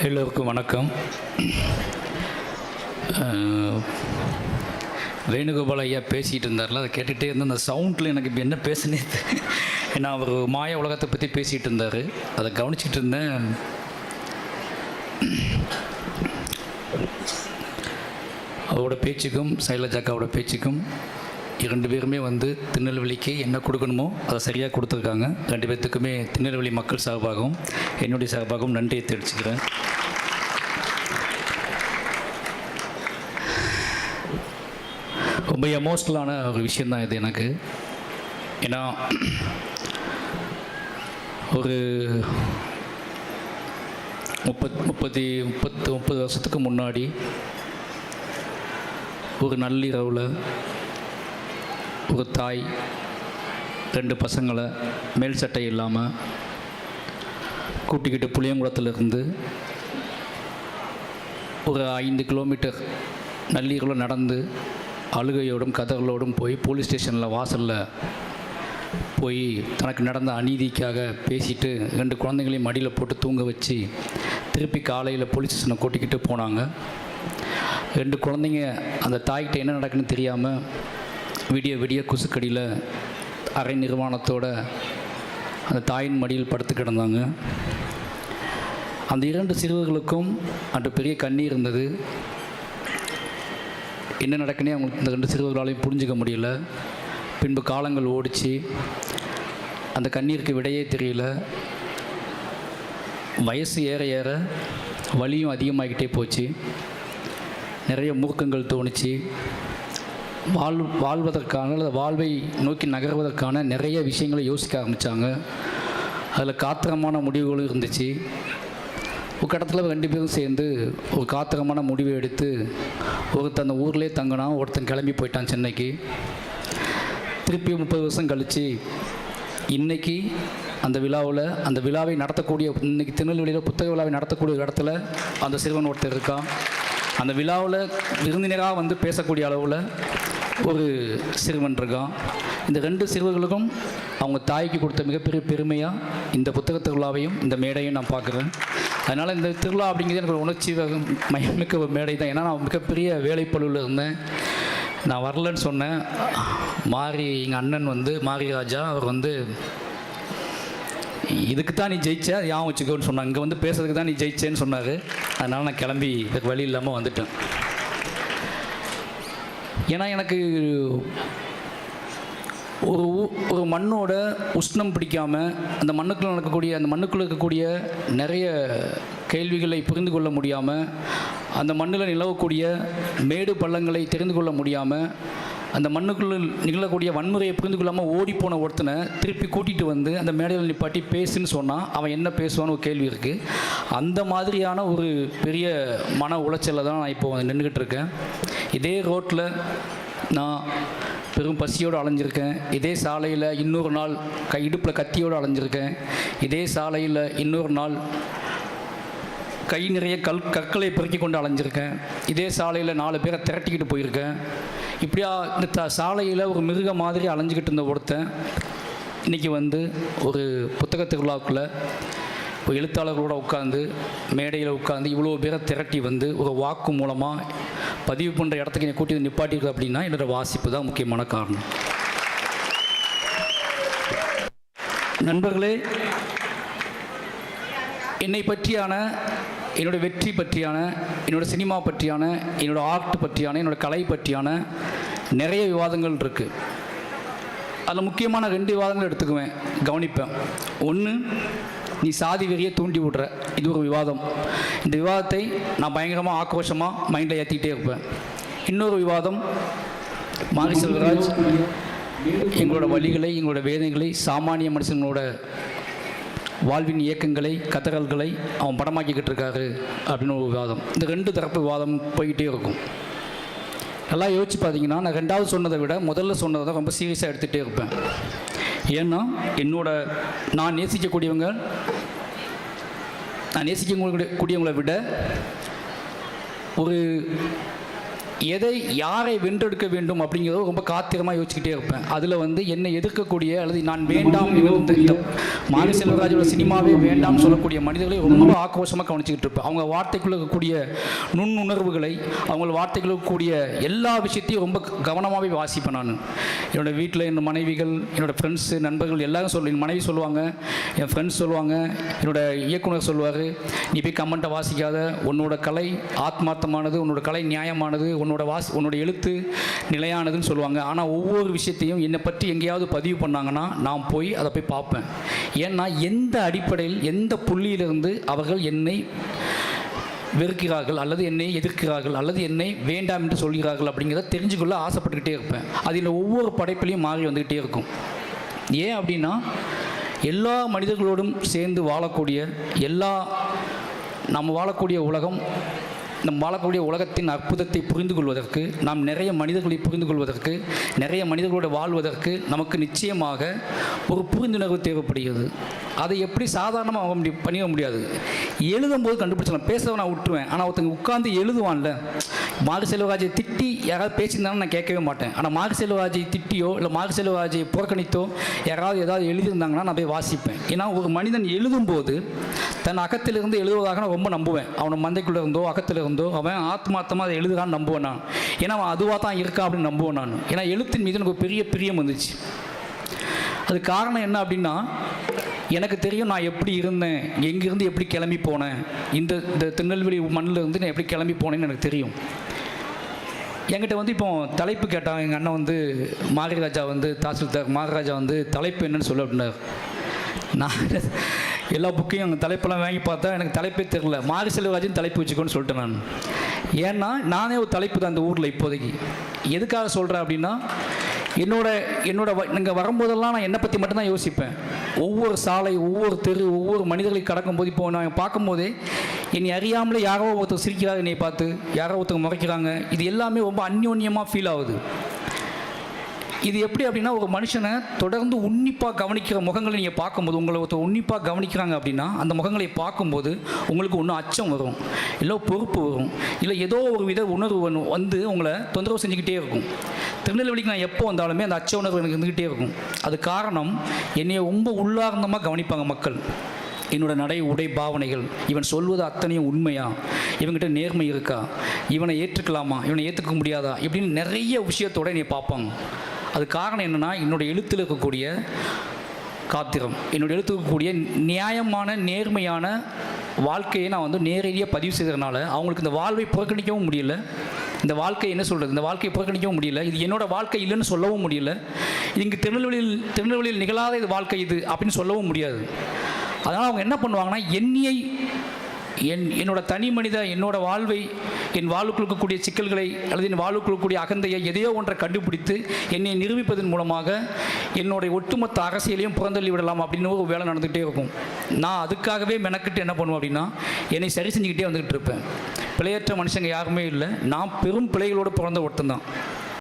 எல்லோருக்கும் வணக்கம். வேணுகோபால் ஐயா பேசிகிட்டு இருந்தார்ல, அதை கேட்டுகிட்டே இருந்த அந்த சவுண்டில் எனக்கு இப்போ என்ன பேசுனே ஏன்னா அவர் மாய உலகத்தை பற்றி பேசிகிட்டு இருந்தார், அதை கவனிச்சிட்டு இருந்தேன். அவரோட பேச்சுக்கும் சைலஜாக்காவோட பேச்சுக்கும் இரண்டு பேருமே திருநெல்வேலிக்கு என்ன கொடுக்கணுமோ அதை சரியாக கொடுத்துருக்காங்க. ரெண்டு பேர்த்துக்குமே திருநெல்வேலி மக்கள் சார்பாகவும் என்னுடைய சார்பாகவும் நன்றியை தெரிவிச்சுக்கிறேன். ரொம்ப எமோஷ்னலான ஒரு விஷயந்தான் இது எனக்கு. ஏன்னா ஒரு 30 வருஷத்துக்கு முன்னாடி ஒரு நள்ளிரவில் ஒரு தாய் 2 பசங்களை மேல் சட்டை இல்லாமல் கூட்டிக்கிட்டு புளியங்குளத்திலிருந்து ஒரு 5 கிலோமீட்டர் நள்ளிரவில் நடந்து அழுகையோடும் கதகளோடும் போய் போலீஸ் ஸ்டேஷனில் வாசலில் போய் தனக்கு நடந்த அநீதிக்காக பேசிட்டு 2 குழந்தைங்களையும் மடியில் போட்டு தூங்க வச்சு திருப்பி காலையில் போலீஸ் ஸ்டேஷனை கூட்டிக்கிட்டு போனாங்க. 2 குழந்தைங்க அந்த தாய்கிட்ட என்ன நடக்குன்னு தெரியாமல் விடிய குசுக்கடியில் அரை நிர்வாணத்தோட அந்த தாயின் மடியில் படுத்து கிடந்தாங்க. அந்த 2 சிறுவர்களுக்கும் அன்று பெரிய கண்ணீர் இருந்தது. என்ன நடக்குன்னே அவங்களுக்கு இந்த 2 சிறுவர்களாலையும் புரிஞ்சிக்க முடியல. பின்பு காலங்கள் ஓடிச்சு, அந்த கண்ணீருக்கு விடையே தெரியல. வயசு ஏற ஏற வலியும் அதிகமாகிக்கிட்டே போச்சு. நிறைய மூர்க்கங்கள் தோணுச்சு. வாழ்வதற்கான வாழ்வை நோக்கி நகர்வதற்கான நிறைய விஷயங்களை யோசிக்க ஆரம்பித்தாங்க. அதில் காத்திரமான முடிவுகளும் இருந்துச்சு. ஒரு கட்டத்தில் 2 பேரும் சேர்ந்து ஒரு காத்திரமான முடிவை எடுத்து ஒருத்தன் அந்த ஊர்லேயே தங்கினான், ஒருத்தன் கிளம்பி போயிட்டான் சென்னைக்கு. திருப்பி 30 வருஷம் கழித்து இன்றைக்கி அந்த விழாவை நடத்தக்கூடிய, இன்றைக்கி திருநெல்வேலியில் புத்தக விழாவை நடத்தக்கூடிய இடத்துல அந்த சிறுவன் ஒருத்தர் இருக்கான். அந்த விழாவில் விருந்தினராக பேசக்கூடிய அளவில் ஒரு சிறுவன் இருக்கான். இந்த 2 சிறுவர்களுக்கும் அவங்க தாய்க்கு கொடுத்த மிகப்பெரிய பெருமையாக இந்த புத்தக திருவிழாவையும் இந்த மேடையும் நான் பார்க்குறேன். அதனால் இந்த திருவிழா அப்படிங்கிறது எனக்கு ஒரு உணர்ச்சி மிக்க ஒரு மேடை தான். ஏன்னா நான் மிகப்பெரிய வேலைப்பழுவில் இருந்தேன். நான் வரலன்னு சொன்னேன். எங்கள் அண்ணன் மாரி ராஜா அவர் இதுக்கு தான் நீ ஜெயிச்ச, அது ஏன் வச்சுக்கோன்னு சொன்னாங்க. இங்கே பேசுறதுக்கு தான் நீ ஜெயிச்சேன்னு சொன்னார். அதனால் நான் கிளம்பி இதுக்கு வழி இல்லாமல் வந்துட்டேன். ஏன்னா எனக்கு ஒரு மண்ணோட உஷ்ணம் பிடிக்காமல் அந்த மண்ணுக்குள்ளே இருக்கக்கூடிய நிறைய கேள்விகளை புரிந்து கொள்ள முடியாமல், அந்த மண்ணில் நிலவக்கூடிய மேடு பள்ளங்களை தெரிந்து கொள்ள முடியாமல், அந்த மண்ணுக்குள்ளே நிகழக்கூடிய வன்முறையை புரிந்து கொள்ளாமல் ஓடிப்போன ஒருத்தனை திருப்பி கூட்டிகிட்டு அந்த மேடையில் நிப்பாட்டி பேசுன்னு சொன்னால் அவன் என்ன பேசுவான்னு ஒரு கேள்வி இருக்குது. அந்த மாதிரியான ஒரு பெரிய மன உளைச்சலில் தான் நான் இப்போ நின்றுக்கிட்டு இருக்கேன். இதே ரோட்டில் நான் பெரும் பசியோடு அலைஞ்சிருக்கேன். இதே சாலையில் இன்னொரு நாள் இடுப்பில் கத்தியோடு அலைஞ்சிருக்கேன். இதே சாலையில் இன்னொரு நாள் கை நிறைய கற்களை பெருக்கி கொண்டு அலைஞ்சிருக்கேன். இதே சாலையில் 4 பேரை திரட்டிக்கிட்டு போயிருக்கேன். இப்படியா இந்த சாலையில் ஒரு மிருகம் மாதிரி அலைஞ்சிக்கிட்டு இருந்த ஒருத்தன் இன்றைக்கி ஒரு புத்தக திருவிழாவுக்குள்ளே ஒரு எழுத்தாளர்களோடு உட்காந்து மேடையில் உட்காந்து இவ்வளோ பேரை திரட்டி ஒரு வாக்கு மூலமாக பதிவு பண்ணுற இடத்துக்கு என்னை கூட்டி நிப்பாட்டிருக்கு அப்படின்னா என்னோடய வாசிப்பு தான் முக்கியமான காரணம். நண்பர்களே, என்னை பற்றியான, என்னோடய வெற்றி பற்றியான, என்னோடய சினிமா பற்றியான, என்னோடய ஆர்ட் பற்றியான, என்னோடய கலை பற்றியான நிறைய விவாதங்கள் இருக்குது. அதில் முக்கியமான 2 விவாதங்கள் எடுத்துக்குவேன், கவனிப்பேன். ஒன்று, நீ சாதி வெறியை தூண்டி விடுற, இது ஒரு விவாதம். இந்த விவாதத்தை நான் பயங்கரமாக ஆக்ரோஷமாக மைண்டில் ஏற்றிக்கிட்டே இருப்பேன். இன்னொரு விவாதம், மாரி செல்வராஜ் எங்களோட வழிகளை, எங்களோட வேதனைகளை, சாமானிய மனுஷங்களோட வாழ்வின் இயக்கங்களை, கதறல்களை அவன் படமாக்கிக்கிட்டு இருக்காரு அப்படின்னு ஒரு விவாதம். இந்த 2 தரப்பு விவாதம் போய்கிட்டே இருக்கும். நல்லா யோசிச்சு பார்த்தீங்கன்னா, நான் 2வது சொன்னதை விட முதல்ல சொன்னதை தான் ரொம்ப சீரியஸாக எடுத்துகிட்டே இருப்பேன். ஏன்னா நான் நேசிக்கக்கூடியவங்களை விட ஒரு எதை யாரை வென்றெடுக்க வேண்டும் அப்படிங்கிறத ரொம்ப காத்திரமாக யோசிச்சுக்கிட்டே இருப்பேன். அதில் வந்து என்னை எதிர்க்கக்கூடிய அல்லது நான் வேண்டாம் இந்த மாரி செல்வராஜோட சினிமாவே வேண்டாம்னு சொல்லக்கூடிய மனிதர்களை ரொம்ப ஆக்ரோஷமாக கவனிச்சுக்கிட்டு இருப்பேன். அவங்க வார்த்தைக்குள்ள இருக்கக்கூடிய நுண்ணுணர்வுகளை, அவங்க வார்த்தைக்குள்ள இருக்கக்கூடிய எல்லா விஷயத்தையும் ரொம்ப கவனமாகவே வாசிப்பேன். நான் என்னோடய வீட்டில் என் மனைவிகள், என்னோடய ஃப்ரெண்ட்ஸு, நண்பர்கள் எல்லாரும் என் மனைவி சொல்லுவாங்க, என் ஃப்ரெண்ட்ஸ் சொல்லுவாங்க, என்னோட இயக்குனர் சொல்லுவார், நீ போய் கமெண்ட்டை வாசிக்காத, உன்னோட கலை ஆத்மார்த்தமானது, உன்னோட கலை நியாயமானது, உன்னோட எழுத்து நிலையானதுன்னு சொல்லுவாங்க. ஆனால் ஒவ்வொரு விஷயத்தையும் என்னை பற்றி எங்கேயாவது பதிவு பண்ணாங்கன்னா நான் போய் அதை போய் பார்ப்பேன். ஏன்னா எந்த அடிப்படையில், எந்த புள்ளியிலிருந்து அவர்கள் என்னை வெறுக்கிறார்கள் அல்லது என்னை எதிர்க்கிறார்கள் அல்லது என்னை வேண்டாம் என்று சொல்கிறார்கள் அப்படிங்கிறத தெரிஞ்சுக்கொள்ள ஆசைப்பட்டுக்கிட்டே இருப்பேன். அதில் ஒவ்வொரு படைப்பிலையும் மாறி வந்துக்கிட்டே இருக்கும். ஏன் அப்படின்னா எல்லா மனிதர்களோடும் சேர்ந்து வாழக்கூடிய நம்ம வாழக்கூடிய உலகம், நம் வாழக்கூடிய உலகத்தின் அற்புதத்தை புரிந்து கொள்வதற்கு, நாம் நிறைய மனிதர்களை புரிந்து கொள்வதற்கு, நிறைய மனிதர்களோடு வாழ்வதற்கு நமக்கு நிச்சயமாக ஒரு புரிந்துணர்வு தேவைப்படுகிறது. அதை எப்படி சாதாரணமாக பண்ணிட முடியாது. எழுதும்போது கண்டுபிடிச்சலாம். பேசுகிறத நான் விட்டுருவேன். ஆனால் ஒருத்தங்க உட்காந்து எழுதுவான்ல, மாரி செல்வராஜை திட்டி யாராவது பேசியிருந்தாலும் நான் கேட்கவே மாட்டேன். ஆனால் மாரி செல்வராஜை திட்டியோ இல்லை மாரி செல்வராஜை புறக்கணித்தோ யாராவது ஏதாவது எழுதியிருந்தாங்கன்னா நான் போய் வாசிப்பேன். ஏன்னா ஒரு மனிதன் எழுதும்போது தன் அகத்திலிருந்து எழுதுவதாக நான் ரொம்ப நம்புவேன். அவனை மந்தைக்குள்ளே இருந்தோ அகத்தில் இருந்தோ அவன் ஆத்மார்த்தமாக அதை எழுதுகிறான்னு நம்புவேன் நான். ஏன்னா அவன் அதுவாக தான் இருக்கா அப்படின்னு நம்புவேன் நான். ஏன்னா எழுத்தின் மீது எனக்கு ஒரு பெரிய பிரியம் வந்துச்சு. அது காரணம் என்ன அப்படின்னா, எனக்கு தெரியும் நான் எப்படி இருந்தேன், எங்கேருந்து எப்படி கிளம்பி போனேன், இந்த திருநெல்வேலி மண்ணில் இருந்து நான் எப்படி கிளம்பி போனேன்னு எனக்கு தெரியும். என்கிட்ட வந்து இப்போ தலைப்பு கேட்டான் எங்கள் அண்ணன் வந்து, மாரிராஜா வந்து தாசில்தார் மாரிராஜா வந்து தலைப்பு என்னன்னு சொல்ல அப்படின்னார். நான் எல்லா புக்கையும் அங்கே தலைப்பெல்லாம் வாங்கி பார்த்தா எனக்கு தலைப்பே தெரில. மாரி செல்வராஜன் தலைப்பு வச்சுக்கோன்னு சொல்லிட்டேன் நான். ஏன்னா நானே ஒரு தலைப்பு தான் அந்த ஊரில் இப்போதைக்கு. எதுக்காக சொல்கிறேன் அப்படின்னா, என்னோட இங்கே வரும்போதெல்லாம் நான் என்னை பற்றி மட்டும்தான் யோசிப்பேன். ஒவ்வொரு சாலை, ஒவ்வொரு தெரு, ஒவ்வொரு மனிதர்களை கடக்கும்போது இப்போ நான் பார்க்கும்போதே என்னை அறியாமலே யாரோ ஒருத்தர் சிரிக்கிறாங்க, என்னை பார்த்து யாரோ ஒருத்தர் முறைக்கிறாங்க. இது எல்லாமே ரொம்ப அந்யோன்யமாக ஃபீல் ஆகுது. இது எப்படி அப்படின்னா, ஒரு மனுஷனை தொடர்ந்து உன்னிப்பாக கவனிக்கிற முகங்களை நீங்கள் பார்க்கும்போது, உங்களை ஒருத்தர் உன்னிப்பாக கவனிக்கிறாங்க அப்படின்னா அந்த முகங்களை பார்க்கும்போது உங்களுக்கு ஒன்றும் அச்சம் வரும், இல்லை பொறுப்பு வரும், இல்லை ஏதோ ஒரு வித உணர்வு வந்து உங்களை தொந்தரவு செஞ்சுக்கிட்டே இருக்கும். திருநெல்வேலிக்கு நான் எப்போ வந்தாலுமே அந்த அச்ச உணர்வு எனக்கு இருந்துக்கிட்டே இருக்கும். அது காரணம், என்னைய ரொம்ப உள்ளார்ந்தமாக கவனிப்பாங்க மக்கள். என்னோட நடை, உடை, பாவனைகள், இவன் சொல்வது அத்தனையும் உண்மையா, இவன்கிட்ட நேர்மை இருக்கா, இவனை ஏற்றுக்கலாமா, இவனை ஏற்றுக்க முடியாதா, இப்படின்னு நிறைய விஷயத்தோடு என்னை பார்ப்பாங்க. அது காரணம் என்னென்னா, என்னுடைய எழுத்தில் இருக்கக்கூடிய காத்திரம், என்னுடைய எழுத்தில் இருக்கக்கூடிய நியாயமான நேர்மையான வாழ்க்கையை நான் வந்து நேரடியாக பதிவு செய்கிறதுனால அவங்களுக்கு இந்த வாழ்வை புறக்கணிக்கவும் முடியல. இந்த வாழ்க்கை என்ன சொல்கிறது, இந்த வாழ்க்கையை புறக்கணிக்கவும் முடியல. இது என்னோடய வாழ்க்கை இல்லைன்னு சொல்லவும் முடியல. இங்கே திருநெல்வேலியில் நிகழாத இது வாழ்க்கை இது அப்படின்னு சொல்லவும் முடியாது. அதனால் அவங்க என்ன பண்ணுவாங்கன்னா, என்னோட தனி மனித, என்னோட வாழ்வை, என் வாழ்வுக்குள் இருக்கக்கூடிய சிக்கல்களை அல்லது என் வாழ்வுக்குள் இருக்கக்கூடிய அகந்தையை எதையோ ஒன்றை கண்டுபிடித்து என்னை நிரூபிப்பதன் மூலமாக என்னுடைய ஒட்டுமொத்த அரசியலையும் புறந்தள்ளி விடலாம் அப்படின்னு ஒரு வேலை நடந்துகிட்டே இருக்கும். நான் அதுக்காகவே மெனக்கிட்டு என்ன பண்ணுவேன் அப்படின்னா, என்னை சரி செஞ்சுக்கிட்டே வந்துக்கிட்டு இருப்பேன். பிழையற்ற மனுஷங்க யாருமே இல்லை. நான் பெரும் பிழைகளோடு பிறந்த ஒருத்தன் தான்.